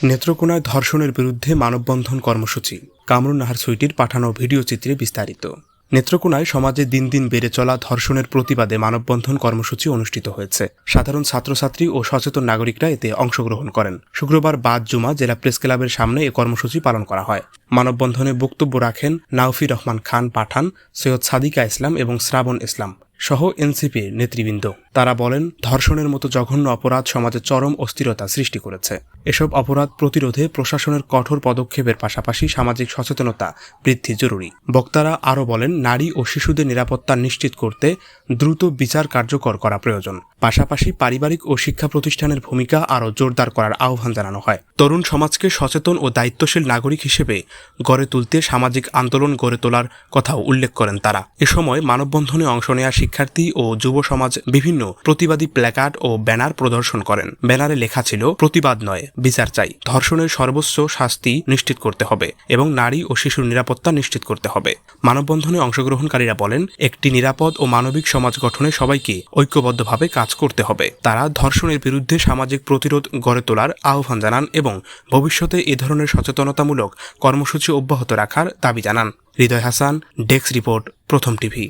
নেত্রকোনায় ধর্ষণের বিরুদ্ধে মানববন্ধন কর্মসূচি। কামরুন নাহার সুইটির পাঠানো ভিডিও চিত্রে বিস্তারিত। নেত্রকোনায় সমাজে দিন দিন বেড়ে চলা ধর্ষণের প্রতিবাদে মানববন্ধন কর্মসূচি অনুষ্ঠিত হয়েছে। সাধারণ ছাত্রছাত্রী ও সচেতন নাগরিকরা এতে অংশগ্রহণ করেন। শুক্রবার বাদ জুমা জেলা প্রেস ক্লাবের সামনে এ কর্মসূচি পালন করা হয়। মানববন্ধনে বক্তব্য রাখেন নাওফি রহমান খান পাঠান, সৈয়দ সাদিকা ইসলাম এবং শ্রাবণ ইসলাম সহ এনসিপির নেতৃবৃন্দ। তারা বলেন, ধর্ষণের মতো জঘন্য অপরাধ সমাজে চরম অস্থিরতা সৃষ্টি করেছে। এসব অপরাধ প্রতিরোধে প্রশাসনের কঠোর পদক্ষেপের পাশাপাশি সামাজিক সচেতনতা বৃদ্ধি জরুরি। বক্তারা আরও বলেন, নারী ও শিশুদের নিরাপত্তা নিশ্চিত করতে দ্রুত বিচার কার্যকর করা প্রয়োজন। পাশাপাশি পারিবারিক ও শিক্ষা প্রতিষ্ঠানের ভূমিকা আরও জোরদার করার আহ্বান জানানো হয়। তরুণ সমাজকে সচেতন ও দায়িত্বশীল নাগরিক হিসেবে গড়ে তুলতে সামাজিক আন্দোলন গড়ে তোলার কথাও উল্লেখ করেন তারা। এ সময় মানববন্ধনে অংশ নেওয়া শিক্ষার্থী ও যুব সমাজ বিভিন্ন প্রতিবাদী প্ল্যাকার্ড ও ব্যানার প্রদর্শন করেন। ব্যানারে লেখা ছিল, প্রতিবাদ নয়, বিচার চাই, ধর্ষণের সর্বোচ্চ শাস্তি নিশ্চিত করতে হবে এবং নারী ও শিশুর নিরাপত্তা নিশ্চিত করতে হবে। মানববন্ধনে অংশগ্রহণকারীরা বলেন, একটি নিরাপদ ও মানবিক সমাজ গঠনে সবাইকে ঐক্যবদ্ধভাবে কাজ করতে হবে। তারা ধর্ষণের বিরুদ্ধে সামাজিক প্রতিরোধ গড়ে তোলার আহ্বান জানান এবং ভবিষ্যতে এ ধরনের সচেতনতামূলক কর্মসূচি অব্যাহত রাখার দাবি জানান। হৃদয় হাসান, ডেস্ক রিপোর্ট, প্রথম টিভি।